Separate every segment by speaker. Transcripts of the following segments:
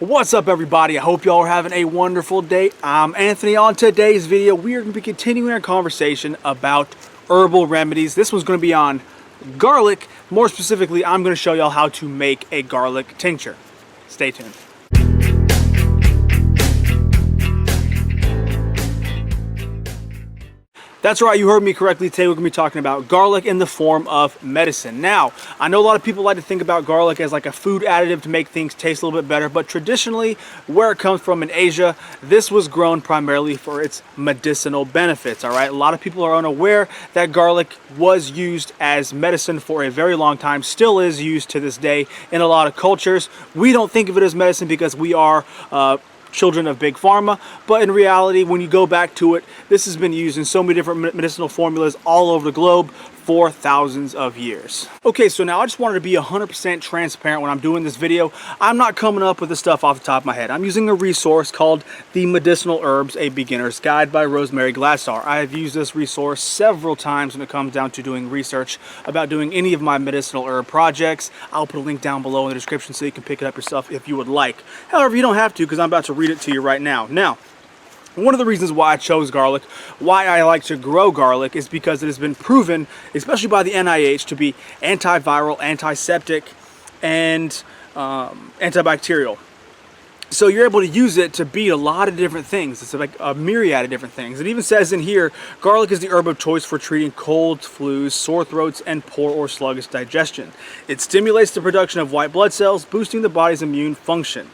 Speaker 1: What's up, everybody? I hope y'all are having a wonderful day. I'm Anthony. On today's video, we are going to be continuing our conversation about herbal remedies. This one's going to be on garlic. More specifically, I'm going to show y'all how to make a garlic tincture. Stay tuned. That's right, you heard me correctly. Today we're going to be talking about garlic in the form of medicine. Now, I know a lot of people like to think about garlic as like a food additive to make things taste a little bit better, but traditionally, where it comes from in Asia, this was grown primarily for its medicinal benefits, all right? A lot of people are unaware that garlic was used as medicine for a very long time, still is used to this day in a lot of cultures. We don't think of it as medicine because we are children of big pharma, but in reality, when you go back to it, this has been used in so many different medicinal formulas all over the globe for thousands of years. Okay, so now I just wanted to be 100% transparent when I'm doing this video. I'm not coming up with this stuff off the top of my head. I'm using a resource called The Medicinal Herbs, A Beginner's Guide by Rosemary, Gladstar. I have used this resource several times when it comes down to doing research about doing any of my medicinal herb projects. I'll put a link down below in the description so you can pick it up yourself if you would like. However, you don't have to because I'm about to read it to you right now. Now, one of the reasons why I chose garlic, why I like to grow garlic, is because it has been proven, especially by the NIH, to be antiviral, antiseptic, and antibacterial. So you're able to use it to beat a lot of different things. It's like a myriad of different things. It even says in here, garlic is the herb of choice for treating colds, flus, sore throats, and poor or sluggish digestion. It stimulates the production of white blood cells, boosting the body's immune function.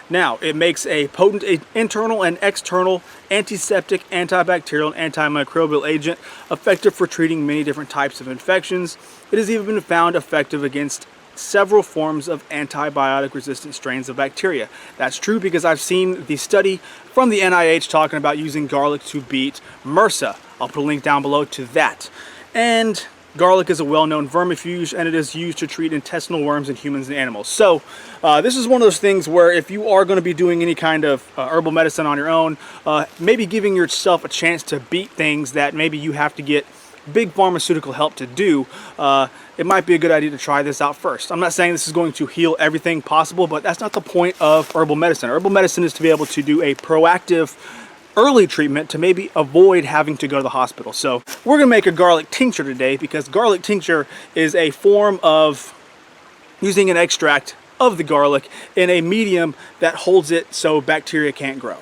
Speaker 1: Now, it makes a potent internal and external antiseptic, antibacterial, and antimicrobial agent effective for treating many different types of infections. It has even been found effective against several forms of antibiotic-resistant strains of bacteria. That's true because I've seen the study from the NIH talking about using garlic to beat MRSA. I'll put a link down below to that. And garlic is a well-known vermifuge, and it is used to treat intestinal worms in humans and animals. So this is one of those things where if you are going to be doing any kind of herbal medicine on your own, maybe giving yourself a chance to beat things that maybe you have to get big pharmaceutical help to do, it might be a good idea to try this out first. I'm not saying this is going to heal everything possible, but that's not the point of herbal medicine. Herbal medicine is to be able to do a proactive early treatment to maybe avoid having to go to the hospital. So we're gonna make a garlic tincture today because garlic tincture is a form of using an extract of the garlic in a medium that holds it so bacteria can't grow.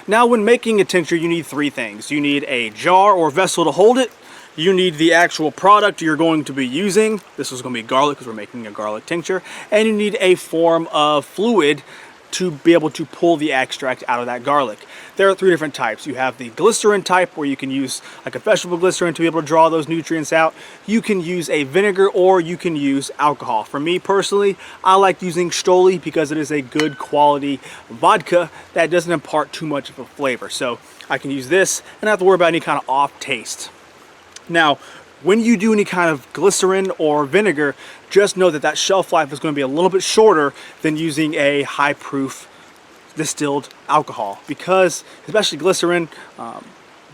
Speaker 1: Now, when making a tincture, you need three things. You need a jar or vessel to hold it. You need the actual product you're going to be using. This is going to be garlic because we're making a garlic tincture. And you need a form of fluid to be able to pull the extract out of that garlic. There are three different types. You have the glycerin type, where you can use like a vegetable glycerin to be able to draw those nutrients out. You can use a vinegar, or you can use alcohol. For me personally, I like using Stoli because it is a good quality vodka that doesn't impart too much of a flavor. So I can use this and not have to worry about any kind of off taste. Now, when you do any kind of glycerin or vinegar, just know that that shelf life is going to be a little bit shorter than using a high proof distilled alcohol, because especially glycerin,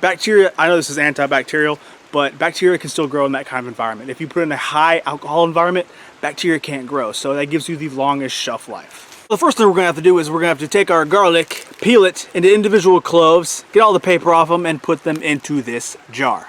Speaker 1: bacteria, I know this is antibacterial, but bacteria can still grow in that kind of environment. If you put it in a high alcohol environment, bacteria can't grow, so that gives you the longest shelf life. The first thing we're going to have to do is we're going to have to take our garlic, peel it into individual cloves, get all the paper off them, and put them into this jar.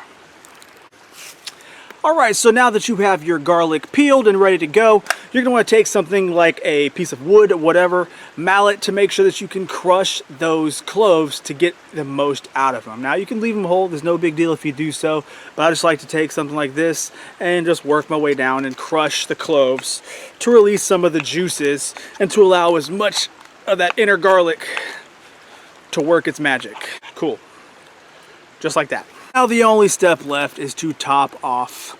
Speaker 1: Alright, so now that you have your garlic peeled and ready to go, you're going to want to take something like a piece of wood, whatever, mallet, to make sure that you can crush those cloves to get the most out of them. Now, you can leave them whole, there's no big deal if you do so, but I just like to take something like this and just work my way down and crush the cloves to release some of the juices and to allow as much of that inner garlic to work its magic. Cool. Just like that. Now the only step left is to top off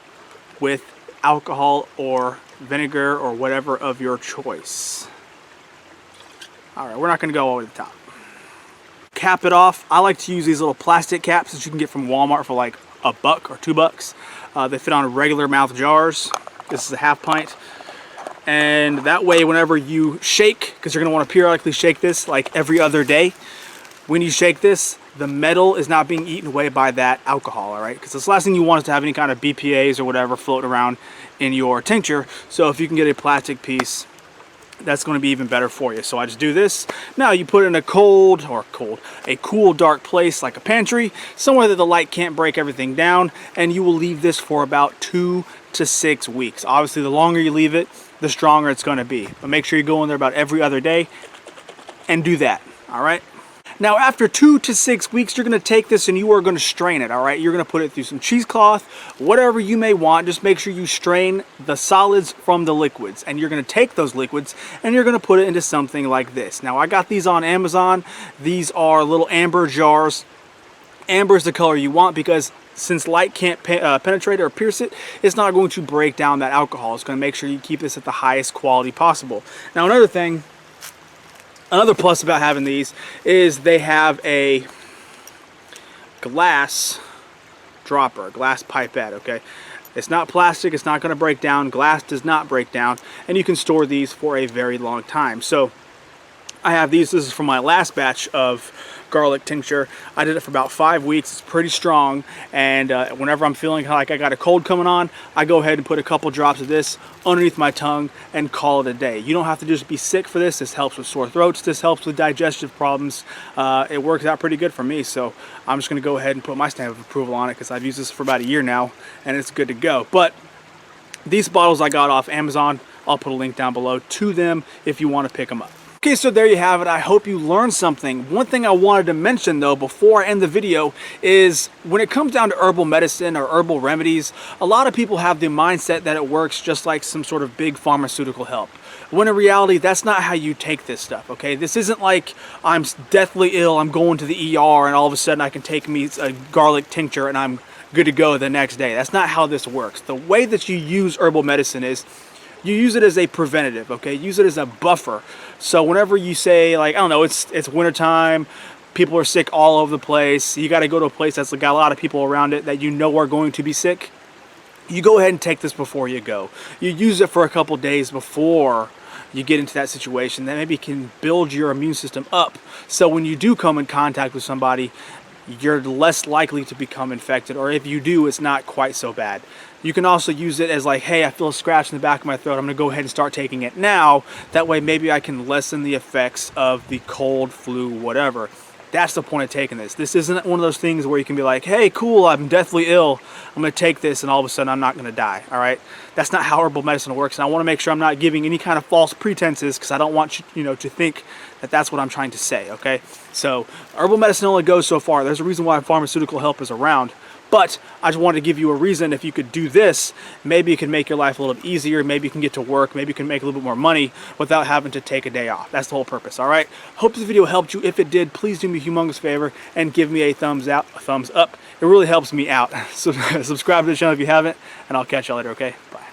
Speaker 1: with alcohol or vinegar or whatever of your choice. Alright, we're not going to go over the top. Cap it off. I like to use these little plastic caps that you can get from Walmart for like $1 or $2. They fit on regular mouth jars. This is a half pint. And that way, whenever you shake, because you're going to want to periodically shake this like every other day, when you shake this, the metal is not being eaten away by that alcohol, all right? Because the last thing you want is to have any kind of BPAs or whatever floating around in your tincture. So if you can get a plastic piece that's going to be even better for you. So I just do this. Now you put it in a cool, dark place like a pantry, somewhere that the light can't break everything down, and you will leave this for about 2 to 6 weeks. Obviously, the longer you leave it, the stronger it's going to be. But make sure you go in there about every other day and do that. All right. Now, after 2 to 6 weeks, you're going to take this and you are going to strain it, all right? You're going to put it through some cheesecloth, whatever you may want. Just make sure you strain the solids from the liquids. And you're going to take those liquids and you're going to put it into something like this. Now, I got these on Amazon. These are little amber jars. Amber is the color you want because since light can't penetrate or pierce it, it's not going to break down that alcohol. It's going to make sure you keep this at the highest quality possible. Now, another plus about having these is they have a glass dropper, a glass pipette, okay? It's not plastic, it's not going to break down, glass does not break down, and you can store these for a very long time. So I have these. This is from my last batch of garlic tincture. I did it for about 5 weeks. It's pretty strong, and whenever I'm feeling like I got a cold coming on, I go ahead and put a couple drops of this underneath my tongue and call it a day. You don't have to just be sick for this. This helps with sore throats. This helps with digestive problems. It works out pretty good for me, so I'm just going to go ahead and put my stamp of approval on it because I've used this for about a year now, and it's good to go. But these bottles I got off Amazon. I'll put a link down below to them if you want to pick them up. Okay, so there you have it. I hope you learned something. One thing I wanted to mention though before I end the video is when it comes down to herbal medicine or herbal remedies, a lot of people have the mindset that it works just like some sort of big pharmaceutical help. When in reality, that's not how you take this stuff, okay? This isn't like I'm deathly ill, I'm going to the ER, and all of a sudden I can take me a garlic tincture and I'm good to go the next day. That's not how this works. The way that you use herbal medicine is you use it as a preventative, okay? Use it as a buffer. So whenever you say, like, I don't know, it's wintertime, people are sick all over the place, you got to go to a place that's got a lot of people around it that you know are going to be sick, you go ahead and take this before you go. You use it for a couple days before you get into that situation. That maybe can build your immune system up. So when you do come in contact with somebody, you're less likely to become infected, or if you do, it's not quite so bad. You can also use it as like, hey, I feel a scratch in the back of my throat, I'm gonna go ahead and start taking it now. That way maybe I can lessen the effects of the cold, flu, whatever. That's the point of taking this. This isn't one of those things where you can be like, hey, cool, I'm deathly ill, I'm gonna take this and all of a sudden I'm not gonna die, all right? That's not how herbal medicine works, and I wanna make sure I'm not giving any kind of false pretenses because I don't want you to think that that's what I'm trying to say, okay? So herbal medicine only goes so far. There's a reason why pharmaceutical help is around. But I just wanted to give you a reason. If you could do this, maybe it can make your life a little bit easier. Maybe you can get to work. Maybe you can make a little bit more money without having to take a day off. That's the whole purpose, all right? Hope this video helped you. If it did, please do me a humongous favor and give me a thumbs up. It really helps me out. So subscribe to the channel if you haven't, and I'll catch you later, okay? Bye.